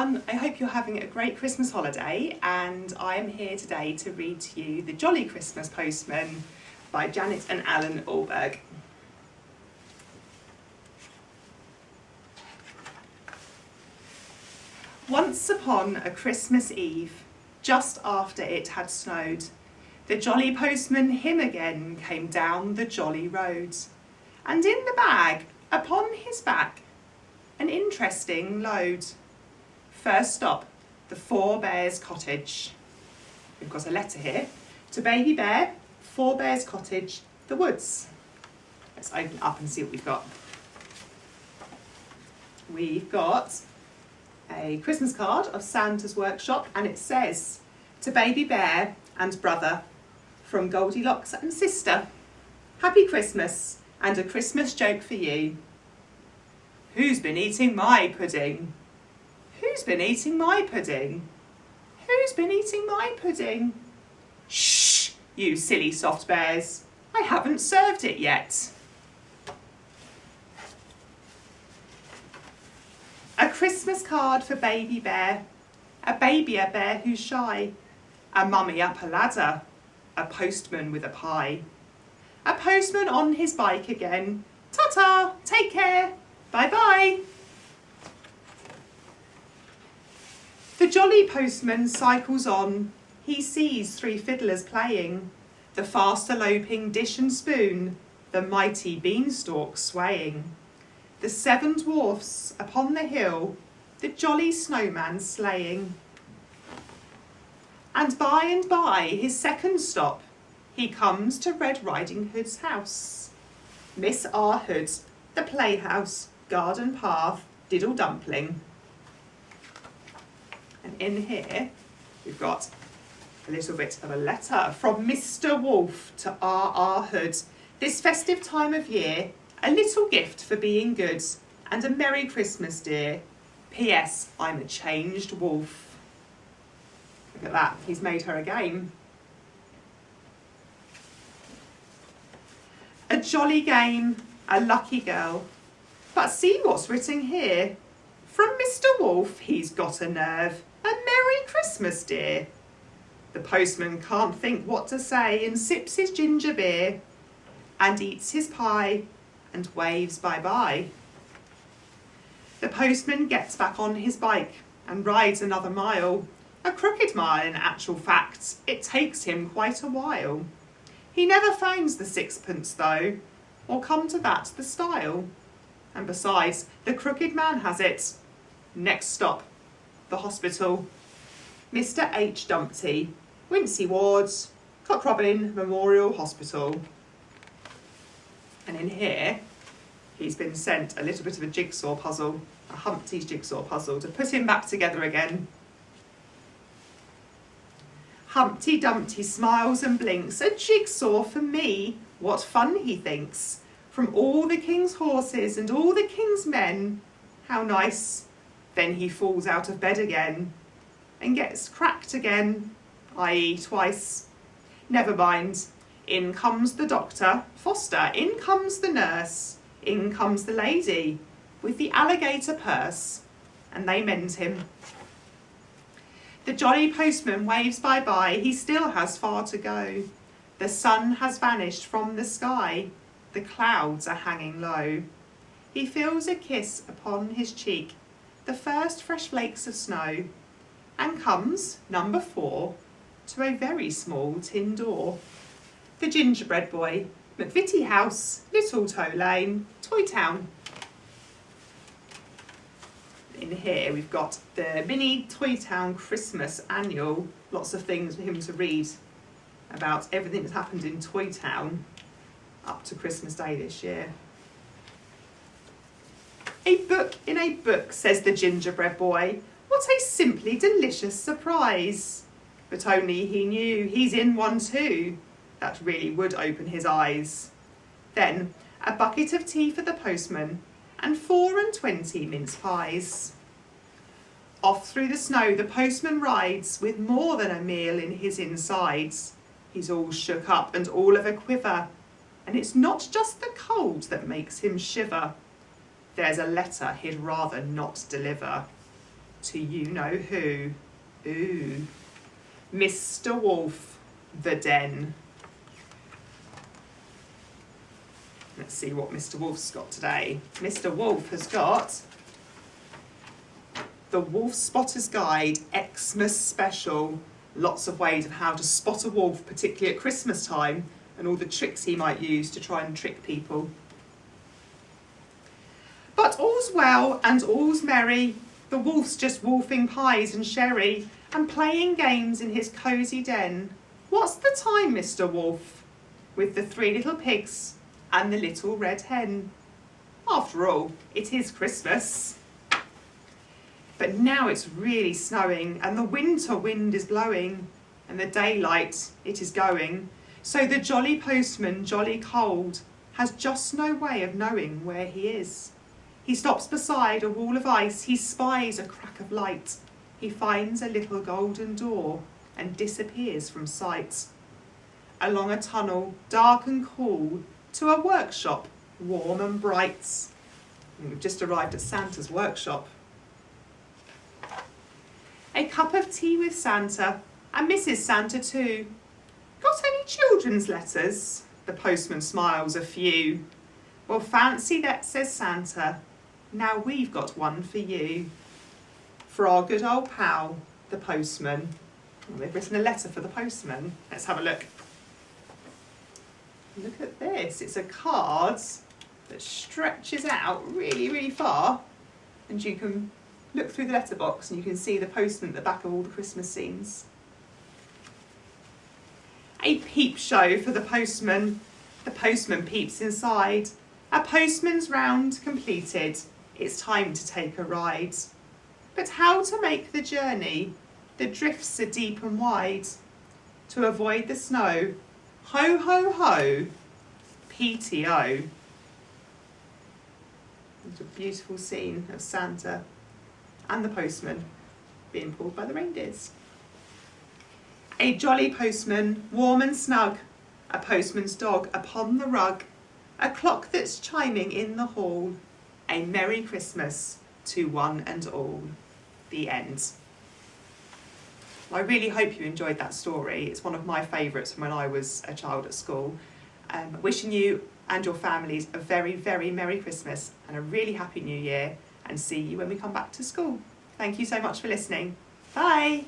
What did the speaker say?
everyone, I hope you're having a great Christmas holiday, and I am here today to read to you The Jolly Christmas Postman by Janet and Alan Allberg. Once upon a Christmas Eve, just after it had snowed, the jolly postman him again came down the jolly road, and in the bag upon his back an interesting load. First stop, the Four Bears Cottage. We've got a letter here to Baby Bear, Four Bears Cottage, the woods. Let's open it up and see what we've got. We've got a Christmas card of Santa's workshop, and it says, to Baby Bear and brother, from Goldilocks and sister, Happy Christmas and a Christmas joke for you. Who's been eating my pudding? Who's been eating my pudding? Who's been eating my pudding? Shh, you silly soft bears. I haven't served it yet. A Christmas card for Baby Bear. A bear who's shy. A mummy up a ladder. A postman with a pie. A postman on his bike again. Ta-ta, take care, bye-bye. The jolly postman cycles on. He sees three fiddlers playing, the fast eloping dish and spoon, the mighty beanstalk swaying, the seven dwarfs upon the hill, the jolly snowman sleighing. And by, his second stop, he comes to Red Riding Hood's house. Miss R. Hood, the playhouse, garden path, diddle dumpling. And in here, we've got a little bit of a letter from Mr. Wolf to R. Hood. This festive time of year, a little gift for being good, and a Merry Christmas, dear. P.S. I'm a changed wolf. Look at that, he's made her a game. A jolly game, a lucky girl. But see what's written here. From Mr. Wolf, he's got a nerve. A Merry Christmas, dear. The postman can't think what to say and sips his ginger beer and eats his pie and waves bye-bye. The postman gets back on his bike and rides another mile. A crooked mile in actual fact, it takes him quite a while. He never finds the sixpence though, or come to that the style. And besides, the crooked man has it. Next stop, the hospital. Mr. H. Dumpty, Wincy Wards, Cockrobin Memorial Hospital. And in here, he's been sent a little bit of a jigsaw puzzle, a Humpty's jigsaw puzzle, to put him back together again. Humpty Dumpty smiles and blinks, a jigsaw for me, what fun he thinks. From all the king's horses and all the king's men, how nice. Then he falls out of bed again and gets cracked again, i.e. twice. Never mind, in comes the doctor, Foster, in comes the nurse, in comes the lady with the alligator purse, and they mend him. The jolly postman waves bye-bye, he still has far to go. The sun has vanished from the sky, the clouds are hanging low. He feels a kiss upon his cheek, the first fresh flakes of snow, and comes, number 4, to a very small tin door. The gingerbread boy, McVitie House, Little Toe Lane, Toy Town. In here we've got the mini Toy Town Christmas annual, lots of things for him to read about everything that's happened in Toy Town up to Christmas Day this year. A book in a book, says the gingerbread boy. What a simply delicious surprise. But only he knew he's in one too. That really would open his eyes. Then a bucket of tea for the postman and 24 mince pies. Off through the snow the postman rides with more than a meal in his insides. He's all shook up and all of a quiver, and it's not just the cold that makes him shiver. There's a letter he'd rather not deliver. to you know who. Ooh, Mr. Wolf, the den. Let's see what Mr. Wolf's got today. Mr. Wolf has got the Wolf Spotter's Guide Xmas Special. Lots of ways of how to spot a wolf, particularly at Christmas time, and all the tricks he might use to try and trick people. But all's well and all's merry. The wolf's just wolfing pies and sherry and playing games in his cosy den. What's the time, Mr. Wolf? With the 3 little pigs and the little red hen. After all, it is Christmas. But now it's really snowing and the winter wind is blowing and the daylight, it is going. So the jolly postman, jolly cold, has just no way of knowing where he is. He stops beside a wall of ice, he spies a crack of light. He finds a little golden door and disappears from sight. Along a tunnel, dark and cool, to a workshop, warm and bright. And we've just arrived at Santa's workshop. A cup of tea with Santa, and Mrs. Santa too. Got any children's letters? The postman smiles a few. Well, fancy that, says Santa. Now we've got one for you. For our good old pal, the postman. Well, they've written a letter for the postman. Let's have a look. Look at this. It's a card that stretches out really, really far, and you can look through the letterbox and you can see the postman at the back of all the Christmas scenes. A peep show for the postman. The postman peeps inside. A postman's round completed. It's time to take a ride. But how to make the journey? The drifts are deep and wide. To avoid the snow, ho ho ho, PTO. It's a beautiful scene of Santa and the postman being pulled by the reindeers. A jolly postman, warm and snug, a postman's dog upon the rug, a clock that's chiming in the hall, a Merry Christmas to one and all. The end. I really hope you enjoyed that story. It's one of my favourites from when I was a child at school. Wishing you and your families a very, very Merry Christmas and a really Happy New Year, and see you when we come back to school. Thank you so much for listening. Bye.